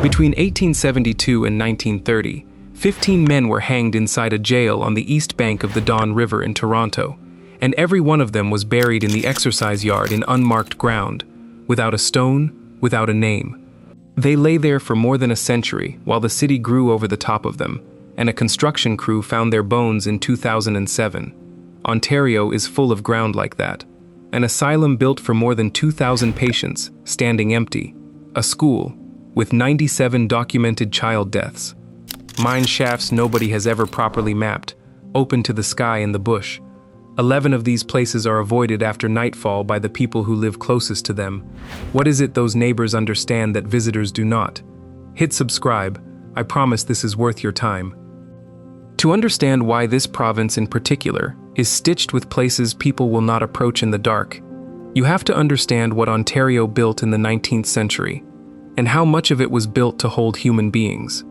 Between 1872 and 1930, 15 men were hanged inside a jail on the east bank of the Don River in Toronto, and every one of them was buried in the exercise yard in unmarked ground, without a stone, without a name. They lay there for more than a century while the city grew over the top of them, and a construction crew found their bones in 2007. Ontario is full of ground like that. An asylum built for more than 2,000 patients, standing empty. A school, with 97 documented child deaths. Mine shafts nobody has ever properly mapped, open to the sky and the bush. 11 of these places are avoided after nightfall by the people who live closest to them. What is it those neighbors understand that visitors do not? Hit subscribe. I promise this is worth your time. To understand why this province in particular is stitched with places people will not approach in the dark, you have to understand what Ontario built in the 19th century, and how much of it was built to hold human beings.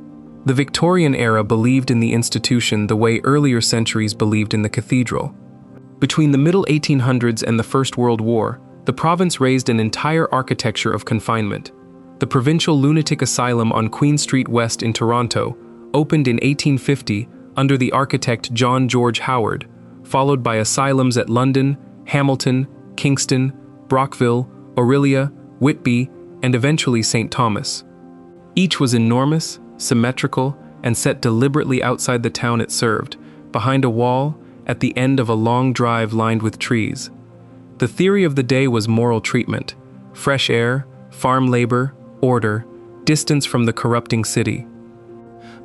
The Victorian era believed in the institution the way earlier centuries believed in the cathedral. Between the middle 1800s and the First World War, the province raised an entire architecture of confinement. The Provincial Lunatic Asylum on Queen Street West in Toronto opened in 1850 under the architect John George Howard, followed by asylums at London, Hamilton, Kingston, Brockville, Orillia, Whitby, and eventually St. Thomas. Each was enormous, symmetrical, and set deliberately outside the town it served, behind a wall, at the end of a long drive lined with trees. The theory of the day was moral treatment, fresh air, farm labor, order, distance from the corrupting city.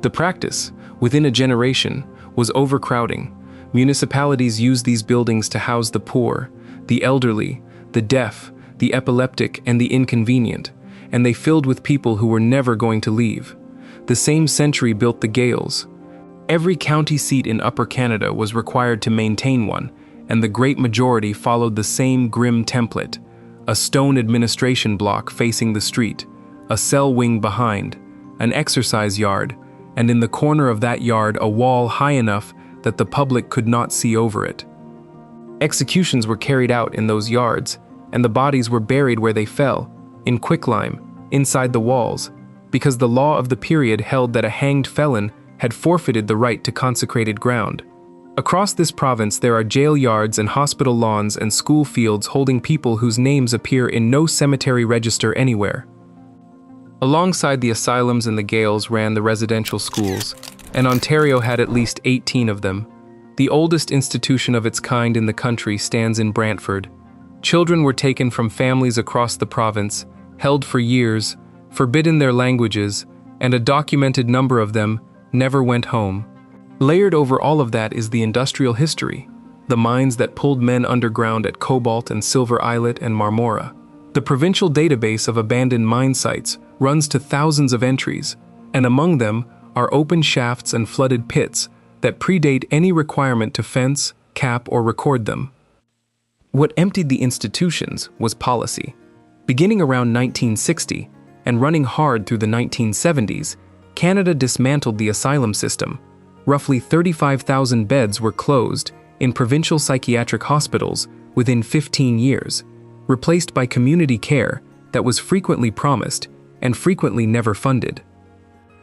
The practice, within a generation, was overcrowding. Municipalities used these buildings to house the poor, the elderly, the deaf, the epileptic, and the inconvenient, and they filled with people who were never going to leave. The same century built the Gales. Every county seat in Upper Canada was required to maintain one, and the great majority followed the same grim template: a stone administration block facing the street, a cell wing behind, an exercise yard, and in the corner of that yard a wall high enough that the public could not see over it. Executions were carried out in those yards, and the bodies were buried where they fell, in quicklime, inside the walls, because the law of the period held that a hanged felon had forfeited the right to consecrated ground. Across this province there are jail yards and hospital lawns and school fields holding people whose names appear in no cemetery register anywhere. Alongside the asylums and the Gales ran the residential schools, and Ontario had at least 18 of them. The oldest institution of its kind in the country stands in Brantford. Children were taken from families across the province, held for years, forbidden their languages, and a documented number of them never went home. Layered over all of that is the industrial history, the mines that pulled men underground at Cobalt and Silver Islet and Marmora. The provincial database of abandoned mine sites runs to thousands of entries, and among them are open shafts and flooded pits that predate any requirement to fence, cap, or record them. What emptied the institutions was policy. Beginning around 1960 and running hard through the 1970s, Canada dismantled the asylum system. Roughly 35,000 beds were closed in provincial psychiatric hospitals within 15 years, replaced by community care that was frequently promised and frequently never funded.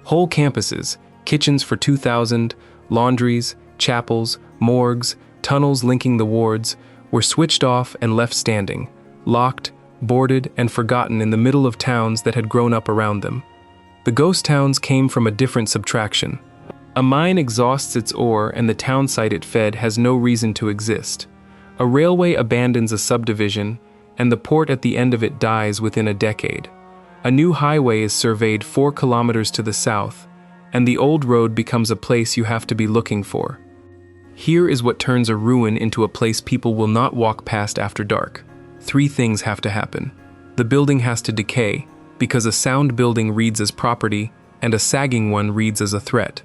Whole campuses, kitchens for 2,000, laundries, chapels, morgues, tunnels linking the wards, were switched off and left standing, locked, boarded, and forgotten in the middle of towns that had grown up around them. The ghost towns came from a different subtraction. A mine exhausts its ore and the town site it fed has no reason to exist. A railway abandons a subdivision, and the port at the end of it dies within a decade. A new highway is surveyed 4 kilometers to the south, and the old road becomes a place you have to be looking for. Here is what turns a ruin into a place people will not walk past after dark. 3 things have to happen. The building has to decay, because a sound building reads as property, and a sagging one reads as a threat.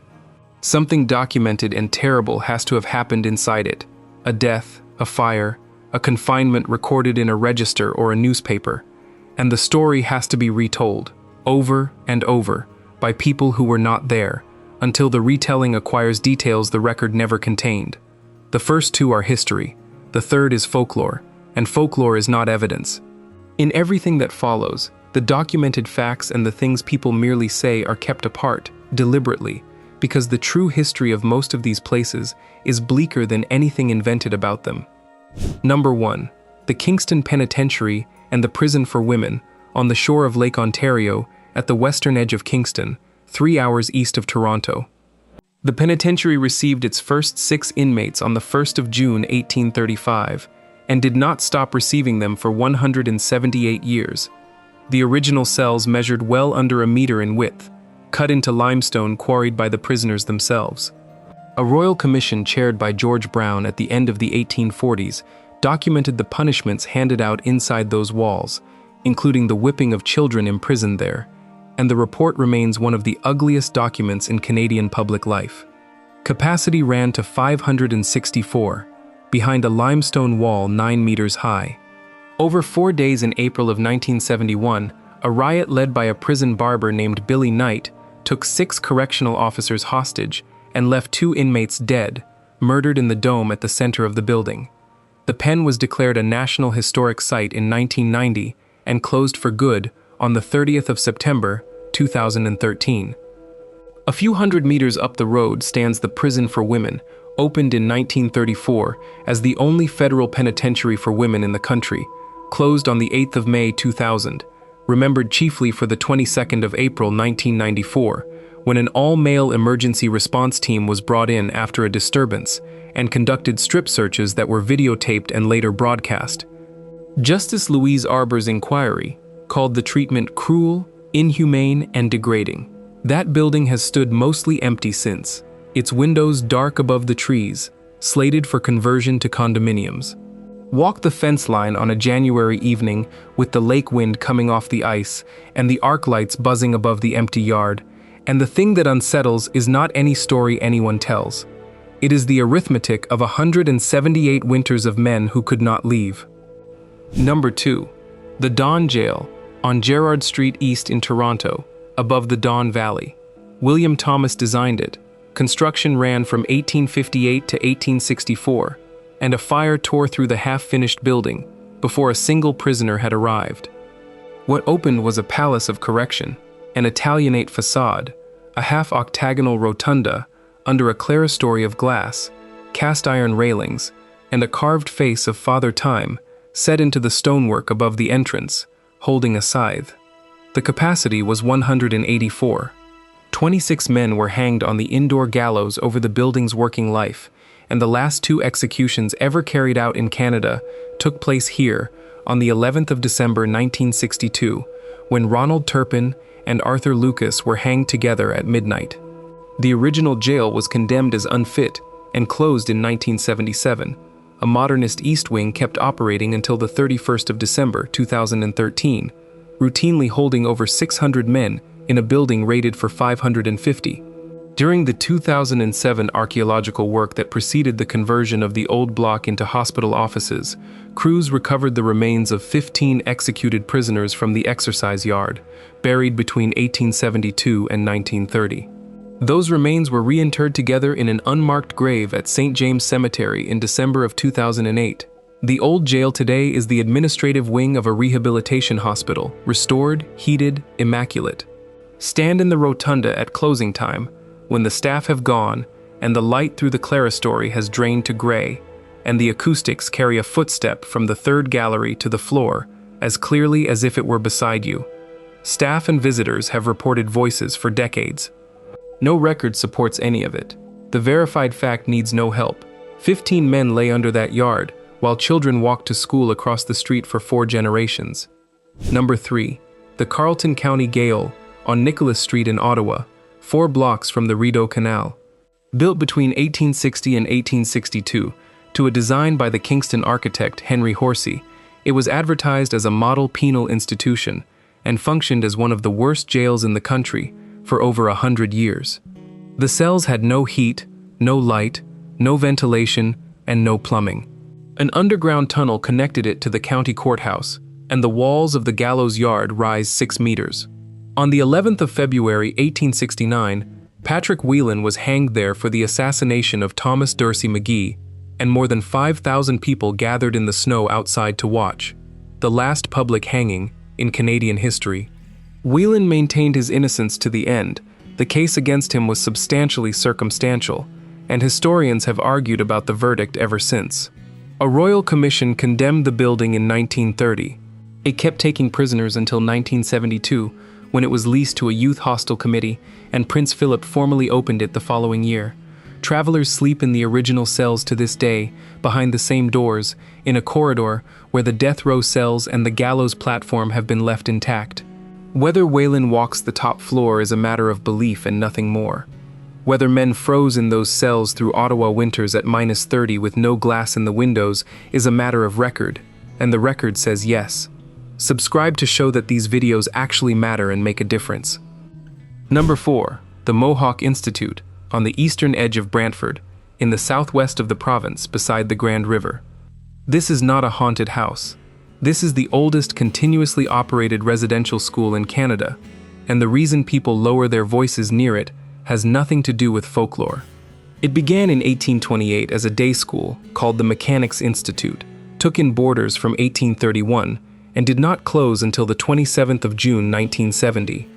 Something documented and terrible has to have happened inside it. A death, a fire, a confinement recorded in a register or a newspaper. And the story has to be retold, over and over, by people who were not there, until the retelling acquires details the record never contained. The first 2 are history, the third is folklore, and folklore is not evidence. In everything that follows, The documented facts and the things people merely say are kept apart, deliberately, because the true history of most of these places is bleaker than anything invented about them. Number 1. The Kingston Penitentiary and the Prison for Women, on the shore of Lake Ontario, at the western edge of Kingston, 3 hours east of Toronto. The penitentiary received its first 6 inmates on the 1st of June 1835, and did not stop receiving them for 178 years. The original cells measured well under a meter in width, cut into limestone quarried by the prisoners themselves. A royal commission chaired by George Brown at the end of the 1840s documented the punishments handed out inside those walls, including the whipping of children imprisoned there, and the report remains one of the ugliest documents in Canadian public life. Capacity ran to 564, behind a limestone wall 9 meters high. Over 4 days in April of 1971, a riot led by a prison barber named Billy Knight took 6 correctional officers hostage and left 2 inmates dead, murdered in the dome at the center of the building. The pen was declared a National Historic Site in 1990 and closed for good on the 30th of September, 2013. A few hundred meters up the road stands the Prison for Women, opened in 1934 as the only federal penitentiary for women in the country, closed on the 8th of May 2000, remembered chiefly for the 22nd of April 1994, when an all-male emergency response team was brought in after a disturbance and conducted strip searches that were videotaped and later broadcast. Justice Louise Arbour's inquiry called the treatment cruel, inhumane, and degrading. That building has stood mostly empty since, its windows dark above the trees, slated for conversion to condominiums. Walk the fence line on a January evening with the lake wind coming off the ice and the arc lights buzzing above the empty yard, and the thing that unsettles is not any story anyone tells. It is the arithmetic of 178 winters of men who could not leave. Number 2. The Don Jail, on Gerrard Street East in Toronto, above the Don Valley. William Thomas designed it. Construction ran from 1858 to 1864, and a fire tore through the half-finished building before a single prisoner had arrived. What opened was a palace of correction, an Italianate facade, a half-octagonal rotunda under a clerestory of glass, cast-iron railings, and a carved face of Father Time set into the stonework above the entrance, holding a scythe. The capacity was 184. 26 men were hanged on the indoor gallows over the building's working life, and the last 2 executions ever carried out in Canada took place here on the 11th of December 1962, when Ronald Turpin and Arthur Lucas were hanged together at midnight. The original jail was condemned as unfit and closed in 1977. A modernist east wing kept operating until the 31st of December 2013, routinely holding over 600 men in a building rated for 550. During the 2007 archaeological work that preceded the conversion of the old block into hospital offices, crews recovered the remains of 15 executed prisoners from the exercise yard, buried between 1872 and 1930. Those remains were reinterred together in an unmarked grave at St. James Cemetery in December of 2008. The old jail today is the administrative wing of a rehabilitation hospital, restored, heated, immaculate. Stand in the rotunda at closing time, when the staff have gone and the light through the clerestory has drained to gray, and the acoustics carry a footstep from the third gallery to the floor as clearly as if it were beside you. Staff and visitors have reported voices for decades. No record supports any of it. The verified fact needs no help. 15 men lay under that yard, while children walked to school across the street for 4 generations. Number 3. The Carleton County Gaol, on Nicholas Street in Ottawa, 4 blocks from the Rideau Canal. Built between 1860 and 1862, to a design by the Kingston architect Henry Horsey, it was advertised as a model penal institution and functioned as one of the worst jails in the country for over 100 years. The cells had no heat, no light, no ventilation, and no plumbing. An underground tunnel connected it to the county courthouse, and the walls of the gallows yard rise 6 meters. On the 11th of February 1869, Patrick Whelan was hanged there for the assassination of Thomas D'Arcy McGee, and more than 5,000 people gathered in the snow outside to watch. The last public hanging in Canadian history. Whelan maintained his innocence to the end. The case against him was substantially circumstantial, and historians have argued about the verdict ever since. A royal commission condemned the building in 1930. It kept taking prisoners until 1972, when it was leased to a youth hostel committee, and Prince Philip formally opened it the following year. Travelers sleep in the original cells to this day, behind the same doors, in a corridor where the death row cells and the gallows platform have been left intact. Whether Whelan walks the top floor is a matter of belief and nothing more. Whether men froze in those cells through Ottawa winters at -30 with no glass in the windows is a matter of record, and the record says yes. Subscribe to show that these videos actually matter and make a difference. Number 4. The Mohawk Institute, on the eastern edge of Brantford, in the southwest of the province beside the Grand River. This is not a haunted house. This is the oldest continuously operated residential school in Canada, and the reason people lower their voices near it has nothing to do with folklore. It began in 1828 as a day school called the Mechanics' Institute, took in boarders from 1831, and did not close until the 27th of June 1970.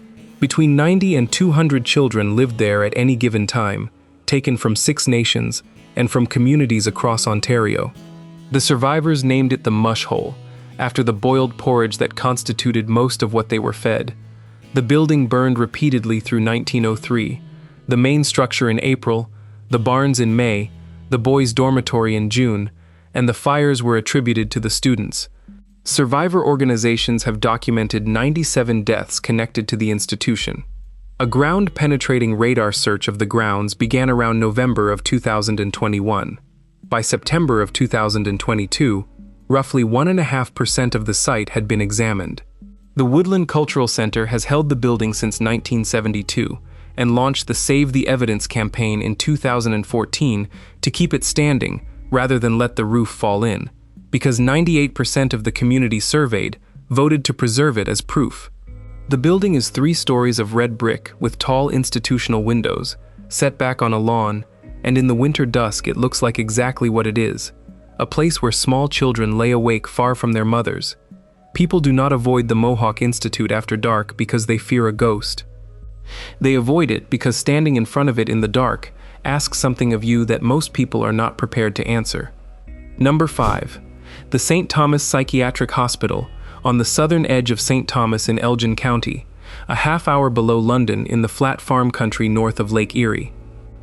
Between 90 and 200 children lived there at any given time, taken from 6 nations and from communities across Ontario. The survivors named it the mush hole, after the boiled porridge that constituted most of what they were fed. The building burned repeatedly through 1903, the main structure in April, the barns in May, the boys' dormitory in June, and the fires were attributed to the students. Survivor organizations have documented 97 deaths connected to the institution. A ground-penetrating radar search of the grounds began around November of 2021. By September of 2022, roughly 1.5% of the site had been examined. The Woodland Cultural Center has held the building since 1972 and launched the Save the Evidence campaign in 2014 to keep it standing rather than let the roof fall in, because 98% of the community surveyed voted to preserve it as proof. The building is 3 stories of red brick with tall institutional windows, set back on a lawn, and in the winter dusk it looks like exactly what it is, a place where small children lay awake far from their mothers. People do not avoid the Mohawk Institute after dark because they fear a ghost. They avoid it because standing in front of it in the dark asks something of you that most people are not prepared to answer. Number 5. The St. Thomas Psychiatric Hospital, on the southern edge of St. Thomas in Elgin County, a half-hour below London in the flat farm country north of Lake Erie.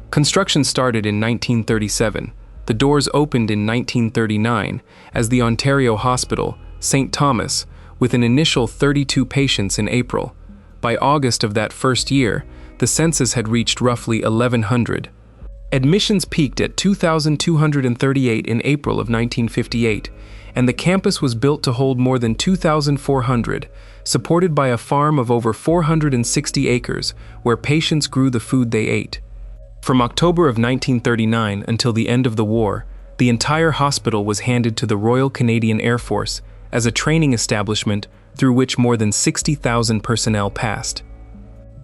Construction started in 1937. The doors opened in 1939 as the Ontario Hospital, St. Thomas, with an initial 32 patients in April. By August of that first year, the census had reached roughly 1,100. Admissions peaked at 2,238 in April of 1958, and the campus was built to hold more than 2,400, supported by a farm of over 460 acres where patients grew the food they ate. From October of 1939 until the end of the war, the entire hospital was handed to the Royal Canadian Air Force as a training establishment through which more than 60,000 personnel passed.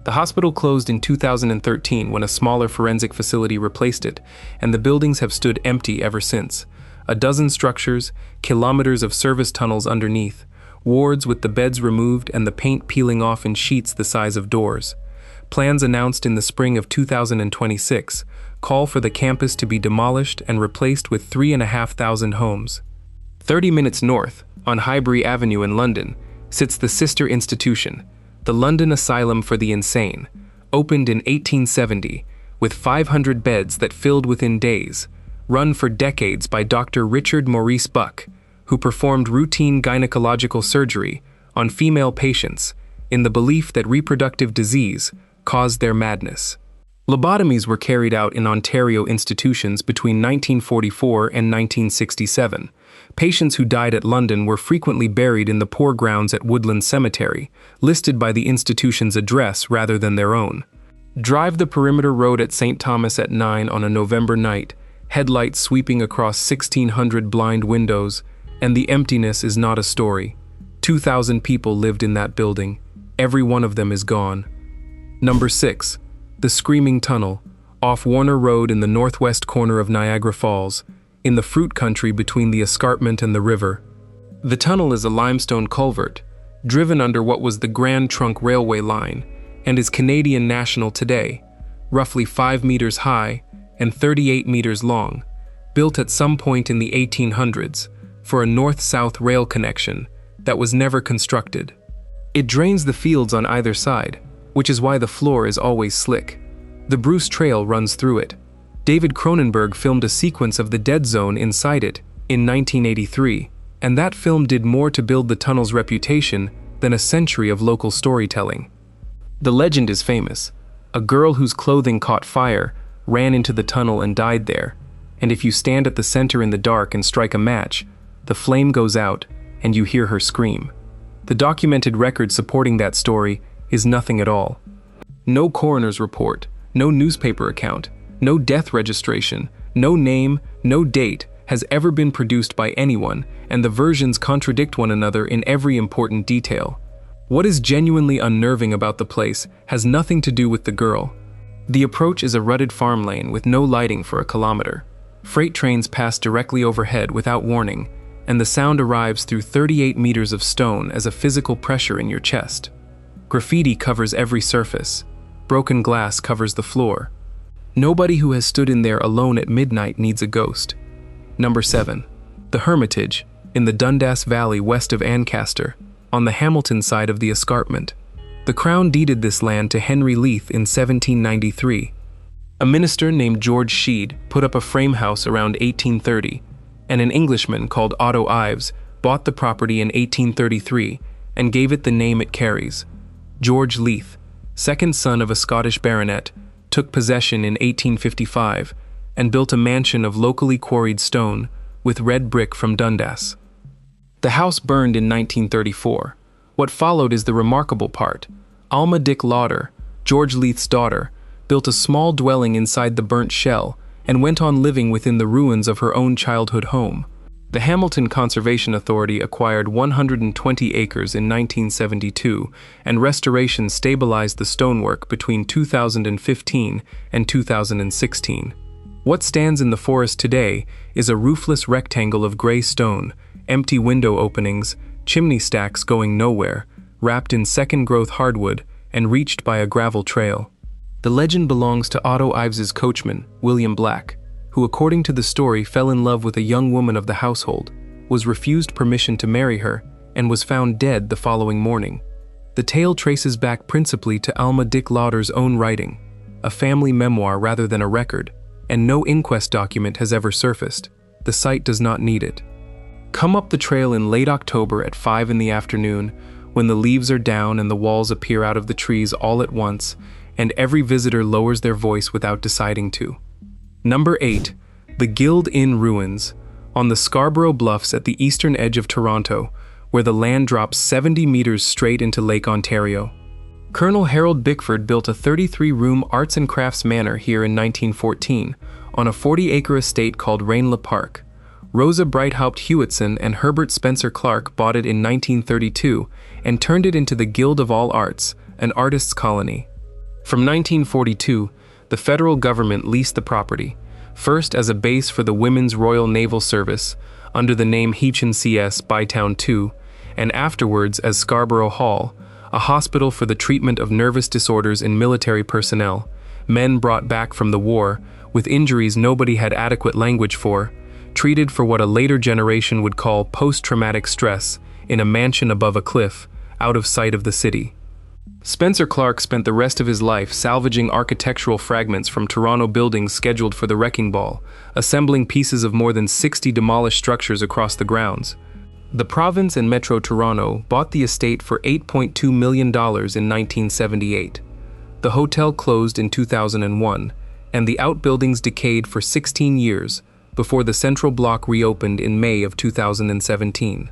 The hospital closed in 2013 when a smaller forensic facility replaced it, and the buildings have stood empty ever since. A dozen structures, kilometers of service tunnels underneath, wards with the beds removed and the paint peeling off in sheets the size of doors. Plans announced in the spring of 2026 call for the campus to be demolished and replaced with 3,500 homes. 30 minutes north, on Highbury Avenue in London, sits the sister institution, the London Asylum for the Insane, opened in 1870, with 500 beds that filled within days, run for decades by Dr. Richard Maurice Buck, who performed routine gynecological surgery on female patients in the belief that reproductive disease caused their madness. Lobotomies were carried out in Ontario institutions between 1944 and 1967. Patients who died at London were frequently buried in the poor grounds at Woodland Cemetery, listed by the institution's address rather than their own. Drive the perimeter road at St. Thomas at 9 on a November night, headlights sweeping across 1,600 blind windows, and the emptiness is not a story. 2,000 people lived in that building. Every one of them is gone. Number 6. The Screaming Tunnel, off Warner Road in the northwest corner of Niagara Falls, in the fruit country between the escarpment and the river. The tunnel is a limestone culvert, driven under what was the Grand Trunk Railway line, and is Canadian national today, roughly 5 meters high and 38 meters long, built at some point in the 1800s for a north-south rail connection that was never constructed. It drains the fields on either side, which is why the floor is always slick. The Bruce Trail runs through it. David Cronenberg filmed a sequence of the dead zone inside it in 1983, and that film did more to build the tunnel's reputation than a century of local storytelling. The legend is famous. A girl whose clothing caught fire ran into the tunnel and died there, and if you stand at the center in the dark and strike a match, the flame goes out and you hear her scream. The documented record supporting that story is nothing at all. No coroner's report, no newspaper account, no death registration, no name, no date has ever been produced by anyone, and the versions contradict one another in every important detail. What is genuinely unnerving about the place has nothing to do with the girl. The approach is a rutted farm lane with no lighting for a kilometer. Freight trains pass directly overhead without warning, and the sound arrives through 38 meters of stone as a physical pressure in your chest. Graffiti covers every surface. Broken glass covers the floor. Nobody who has stood in there alone at midnight needs a ghost. Number 7. The Hermitage, in the Dundas Valley west of Ancaster, on the Hamilton side of the escarpment. The Crown deeded this land to Henry Leith in 1793. A minister named George Sheed put up a frame house around 1830, and an Englishman called Otto Ives bought the property in 1833 and gave it the name it carries. George Leith, second son of a Scottish baronet, took possession in 1855 and built a mansion of locally quarried stone with red brick from Dundas. The house burned in 1934. What followed is the remarkable part. Alma Dick Lauder, George Leith's daughter, built a small dwelling inside the burnt shell and went on living within the ruins of her own childhood home. The Hamilton Conservation Authority acquired 120 acres in 1972, and restoration stabilized the stonework between 2015 and 2016. What stands in the forest today is a roofless rectangle of gray stone, empty window openings, chimney stacks going nowhere, wrapped in second-growth hardwood, and reached by a gravel trail. The legend belongs to Otto Ives's coachman, William Black, who, according to the story, fell in love with a young woman of the household, was refused permission to marry her, and was found dead the following morning. The tale traces back principally to Alma Dick Lauder's own writing, a family memoir rather than a record, and no inquest document has ever surfaced. The site does not need it. Come up the trail in late October at 5 in the afternoon, when the leaves are down and the walls appear out of the trees all at once, and every visitor lowers their voice without deciding to. Number 8. The Guild Inn Ruins, on the Scarborough Bluffs at the eastern edge of Toronto, where the land drops 70 meters straight into Lake Ontario. Colonel Harold Bickford built a 33-room arts and crafts manor here in 1914, on a 40-acre estate called Rainla Park. Rosa Breithaupt Hewitson and Herbert Spencer Clark bought it in 1932 and turned it into the Guild of All Arts, an artists' colony. From 1942, the federal government leased the property, first as a base for the Women's Royal Naval Service, under the name Heachin CS Bytown 2, and afterwards as Scarborough Hall, a hospital for the treatment of nervous disorders in military personnel, men brought back from the war, with injuries nobody had adequate language for, treated for what a later generation would call post-traumatic stress, in a mansion above a cliff, out of sight of the city. Spencer Clark spent the rest of his life salvaging architectural fragments from Toronto buildings scheduled for the wrecking ball, assembling pieces of more than 60 demolished structures across the grounds. The province and Metro Toronto bought the estate for $8.2 million in 1978. The hotel closed in 2001, and the outbuildings decayed for 16 years before the central block reopened in May of 2017.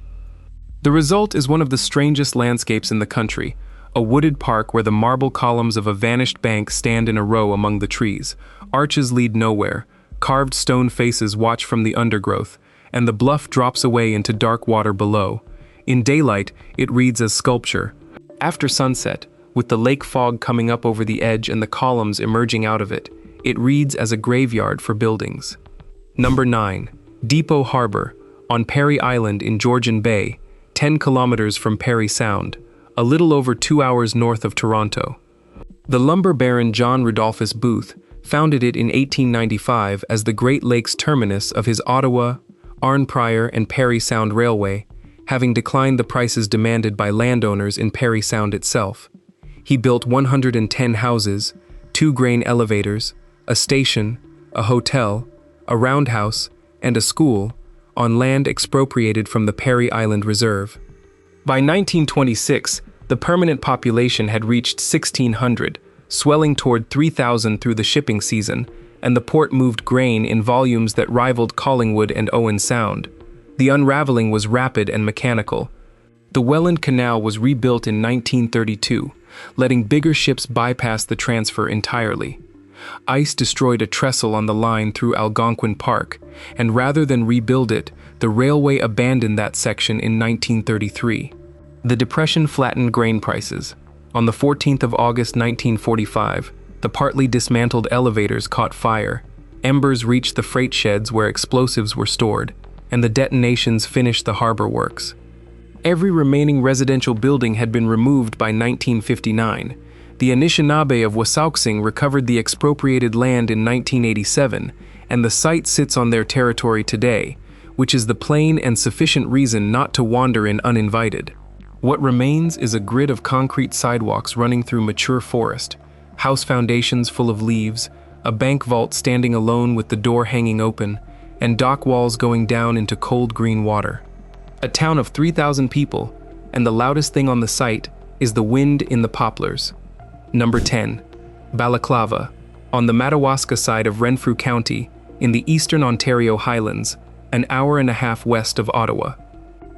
The result is one of the strangest landscapes in the country, a wooded park where the marble columns of a vanished bank stand in a row among the trees. Arches lead nowhere, carved stone faces watch from the undergrowth, and the bluff drops away into dark water below. In daylight, it reads as sculpture. After sunset, with the lake fog coming up over the edge and the columns emerging out of it, it reads as a graveyard for buildings. Number 9. Depot Harbor, on Perry Island in Georgian Bay, 10 kilometers from Parry Sound, a little over 2 hours north of Toronto. The lumber baron John Rudolphus Booth founded it in 1895 as the Great Lakes terminus of his Ottawa, Arnprior, and Parry Sound Railway, having declined the prices demanded by landowners in Parry Sound itself. He built 110 houses, 2 grain elevators, a station, a hotel, a roundhouse, and a school on land expropriated from the Parry Island Reserve. By 1926, the permanent population had reached 1,600, swelling toward 3,000 through the shipping season, and the port moved grain in volumes that rivaled Collingwood and Owen Sound. The unraveling was rapid and mechanical. The Welland Canal was rebuilt in 1932, letting bigger ships bypass the transfer entirely. Ice destroyed a trestle on the line through Algonquin Park, and rather than rebuild it, the railway abandoned that section in 1933. The Depression flattened grain prices. On the 14th of August 1945, the partly dismantled elevators caught fire. Embers reached the freight sheds where explosives were stored, and the detonations finished the harbor works. Every remaining residential building had been removed by 1959. The Anishinaabe of Wasauksing recovered the expropriated land in 1987, and the site sits on their territory today, which is the plain and sufficient reason not to wander in uninvited. What remains is a grid of concrete sidewalks running through mature forest, house foundations full of leaves, a bank vault standing alone with the door hanging open, and dock walls going down into cold green water. A town of 3,000 people, and the loudest thing on the site is the wind in the poplars. Number 10. Balaclava, on the Madawaska side of Renfrew County, in the eastern Ontario Highlands, an hour and a half west of Ottawa.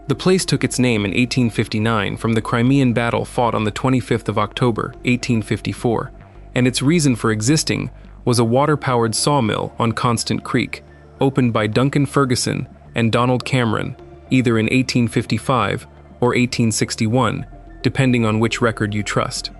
The place took its name in 1859 from the Crimean battle fought on the 25th of October, 1854, and its reason for existing was a water-powered sawmill on Constant Creek, opened by Duncan Ferguson and Donald Cameron, either in 1855 or 1861, depending on which record you trust.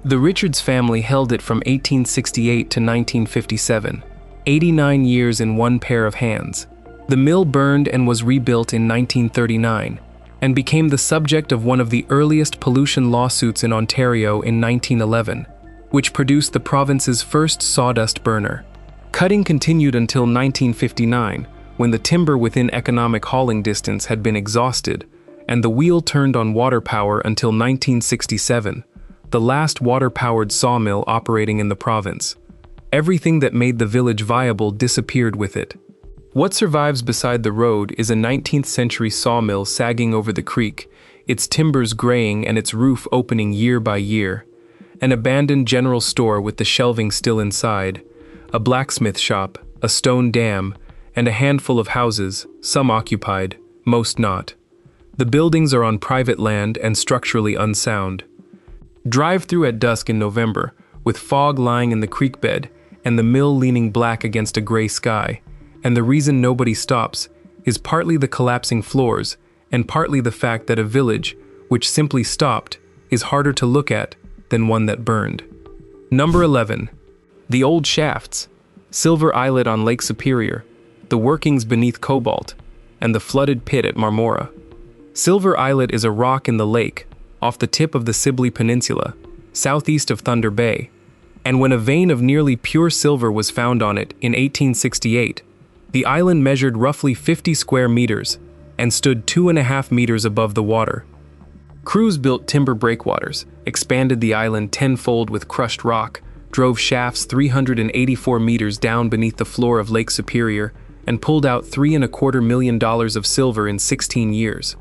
The Richards family held it from 1868 to 1957, 89 years in one pair of hands. The mill burned and was rebuilt in 1939, and became the subject of one of the earliest pollution lawsuits in Ontario in 1911, which produced the province's first sawdust burner. Cutting continued until 1959, when the timber within economic hauling distance had been exhausted, and the wheel turned on water power until 1967, the last water-powered sawmill operating in the province. Everything that made the village viable disappeared with it. What survives beside the road is a 19th-century sawmill sagging over the creek, its timbers graying and its roof opening year by year, an abandoned general store with the shelving still inside, a blacksmith shop, a stone dam, and a handful of houses, some occupied, most not. The buildings are on private land and structurally unsound. Drive through at dusk in November, with fog lying in the creek bed and the mill leaning black against a gray sky, and the reason nobody stops is partly the collapsing floors and partly the fact that a village, which simply stopped, is harder to look at than one that burned. Number 11. The Old Shafts, Silver Islet on Lake Superior, the workings beneath Cobalt, and the flooded pit at Marmora. Silver Islet is a rock in the lake, off the tip of the Sibley Peninsula, southeast of Thunder Bay, and when a vein of nearly pure silver was found on it in 1868, the island measured roughly 50 square meters and stood 2.5 meters above the water. Crews built timber breakwaters, expanded the island tenfold with crushed rock, drove shafts 384 meters down beneath the floor of Lake Superior, and pulled out $3.25 million of silver in 16 years.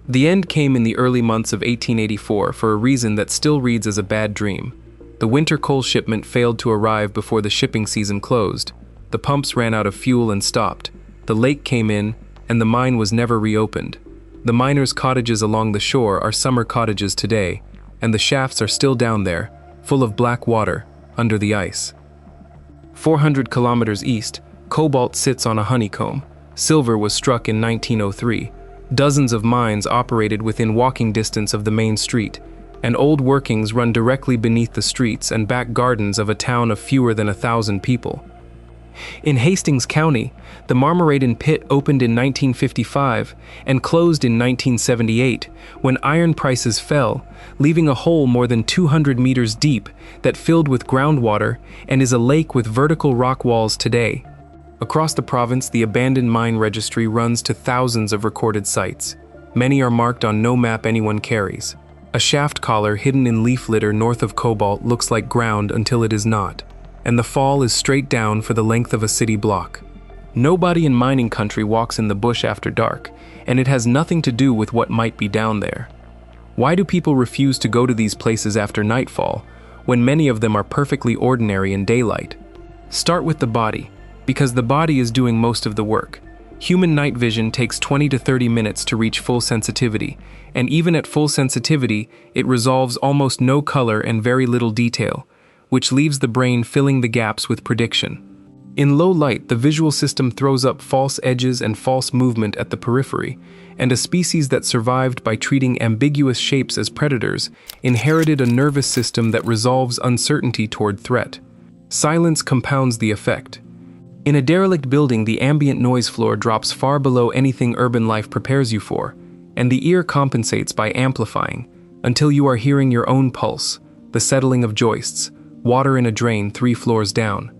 The end came in the early months of 1884 for a reason that still reads as a bad dream. The winter coal shipment failed to arrive before the shipping season closed. The pumps ran out of fuel and stopped. The lake came in, and the mine was never reopened. The miners' cottages along the shore are summer cottages today, and the shafts are still down there, full of black water, under the ice. 400 kilometers east, Cobalt sits on a honeycomb. Silver was struck in 1903. Dozens of mines operated within walking distance of the main street, and old workings run directly beneath the streets and back gardens of a town of fewer than 1,000 people. In Hastings County, the Marmaradin Pit opened in 1955 and closed in 1978 when iron prices fell, leaving a hole more than 200 meters deep that filled with groundwater and is a lake with vertical rock walls today. Across the province, the abandoned mine registry runs to thousands of recorded sites. Many are marked on no map anyone carries. A shaft collar hidden in leaf litter north of Cobalt looks like ground until it is not, and the fall is straight down for the length of a city block. Nobody in mining country walks in the bush after dark, and it has nothing to do with what might be down there. Why do people refuse to go to these places after nightfall, when many of them are perfectly ordinary in daylight? Start with the body, because the body is doing most of the work. Human night vision takes 20 to 30 minutes to reach full sensitivity, and even at full sensitivity, it resolves almost no color and very little detail, which leaves the brain filling the gaps with prediction. In low light, the visual system throws up false edges and false movement at the periphery, and a species that survived by treating ambiguous shapes as predators inherited a nervous system that resolves uncertainty toward threat. Silence compounds the effect. In a derelict building, the ambient noise floor drops far below anything urban life prepares you for, and the ear compensates by amplifying, until you are hearing your own pulse, the settling of joists, water in a drain 3 floors down.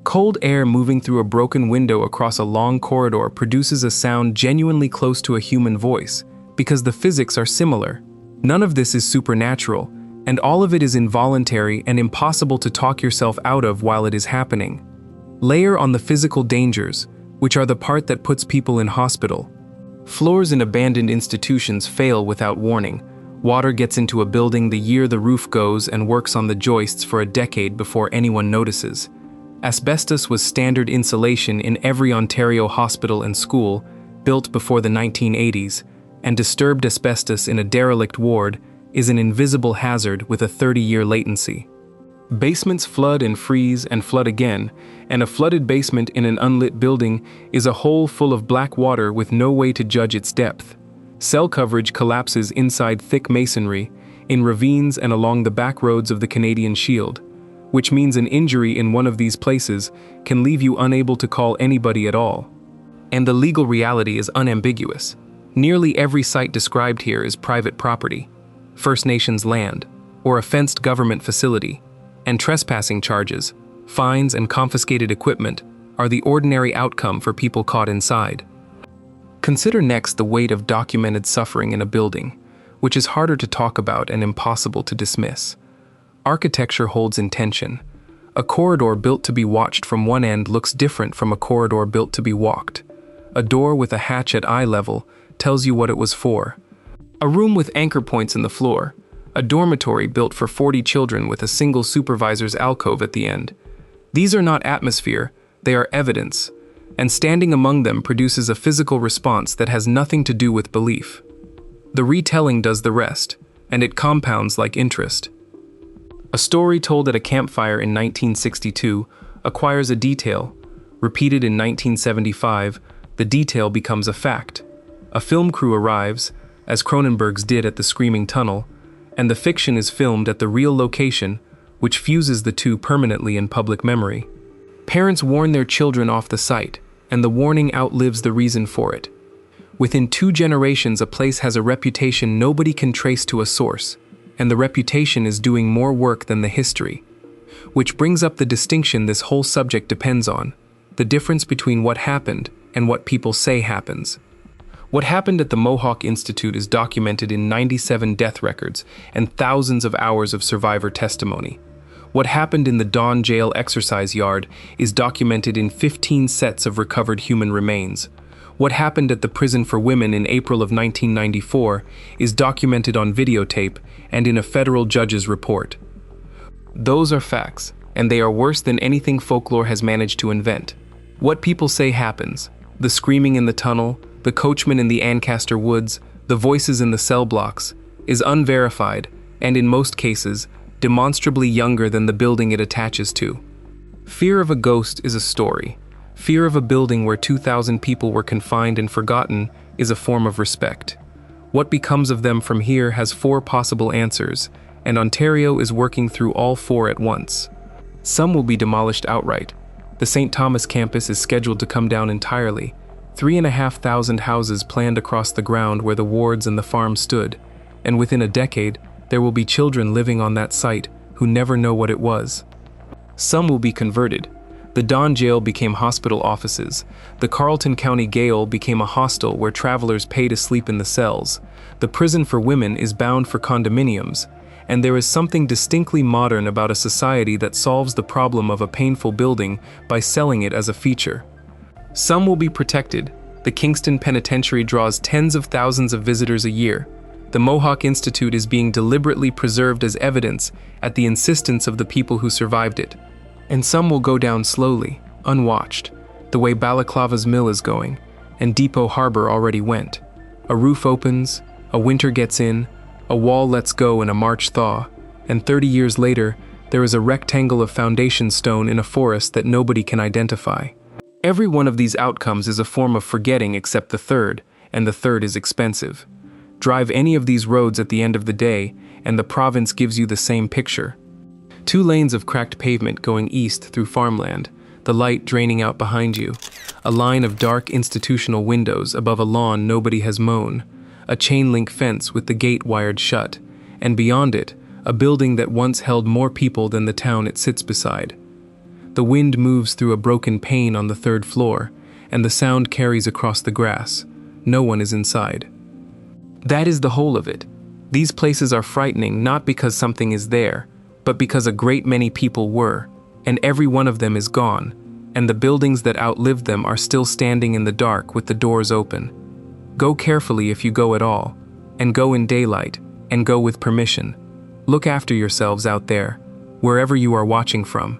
Cold air moving through a broken window across a long corridor produces a sound genuinely close to a human voice, because the physics are similar. None of this is supernatural, and all of it is involuntary and impossible to talk yourself out of while it is happening. Layer on the physical dangers, which are the part that puts people in hospital. Floors in abandoned institutions fail without warning. Water gets into a building the year the roof goes and works on the joists for a decade before anyone notices. Asbestos was standard insulation in every Ontario hospital and school, built before the 1980s, and disturbed asbestos in a derelict ward is an invisible hazard with a 30-year latency. Basements flood and freeze and flood again, and a flooded basement in an unlit building is a hole full of black water with no way to judge its depth. Cell coverage collapses inside thick masonry, in ravines and along the back roads of the Canadian Shield, which means an injury in one of these places can leave you unable to call anybody at all. And the legal reality is unambiguous. Nearly every site described here is private property, First Nations land, or a fenced government facility, and trespassing charges, fines, and confiscated equipment are the ordinary outcome for people caught inside. Consider next the weight of documented suffering in a building, which is harder to talk about and impossible to dismiss. Architecture holds intention. A corridor built to be watched from one end looks different from a corridor built to be walked. A door with a hatch at eye level tells you what it was for. A room with anchor points in the floor. A dormitory built for 40 children with a single supervisor's alcove at the end. These are not atmosphere, they are evidence, and standing among them produces a physical response that has nothing to do with belief. The retelling does the rest, and it compounds like interest. A story told at a campfire in 1962 acquires a detail. Repeated in 1975, the detail becomes a fact. A film crew arrives, as Cronenberg's did at the Screaming Tunnel, and the fiction is filmed at the real location, which fuses the two permanently in public memory. Parents warn their children off the site, and the warning outlives the reason for it. Within 2 generations, a place has a reputation nobody can trace to a source, and the reputation is doing more work than the history. Which brings up the distinction this whole subject depends on, the difference between what happened and what people say happens. What happened at the Mohawk Institute is documented in 97 death records and thousands of hours of survivor testimony. What happened in the Don Jail exercise yard is documented in 15 sets of recovered human remains. What happened at the prison for women in April of 1994 is documented on videotape and in a federal judge's report. Those are facts, and they are worse than anything folklore has managed to invent. What people say happens. The screaming in the tunnel, the coachman in the Ancaster Woods, the voices in the cell blocks, is unverified, and in most cases, demonstrably younger than the building it attaches to. Fear of a ghost is a story. Fear of a building where 2,000 people were confined and forgotten is a form of respect. What becomes of them from here has 4 possible answers, and Ontario is working through all 4 at once. Some will be demolished outright. The St. Thomas campus is scheduled to come down entirely. 3,500 houses planned across the ground where the wards and the farm stood, and within a decade, there will be children living on that site who never know what it was. Some will be converted. The Don Jail became hospital offices. The Carleton County Gaol became a hostel where travelers pay to sleep in the cells. The prison for women is bound for condominiums. And there is something distinctly modern about a society that solves the problem of a painful building by selling it as a feature. Some will be protected. The Kingston Penitentiary draws tens of thousands of visitors a year. The Mohawk Institute is being deliberately preserved as evidence at the insistence of the people who survived it. And some will go down slowly, unwatched, the way Balaclava's mill is going, and Depot Harbor already went. A roof opens, a winter gets in, a wall lets go in a March thaw, and 30 years later, there is a rectangle of foundation stone in a forest that nobody can identify. Every one of these outcomes is a form of forgetting except the third, and the third is expensive. Drive any of these roads at the end of the day, and the province gives you the same picture. 2 lanes of cracked pavement going east through farmland, the light draining out behind you, a line of dark institutional windows above a lawn nobody has mown, a chain-link fence with the gate wired shut, and beyond it, a building that once held more people than the town it sits beside. The wind moves through a broken pane on the 3rd floor, and the sound carries across the grass. No one is inside. That is the whole of it. These places are frightening not because something is there, but because a great many people were, and every one of them is gone, and the buildings that outlived them are still standing in the dark with the doors open. Go carefully if you go at all, and go in daylight, and go with permission. Look after yourselves out there, wherever you are watching from.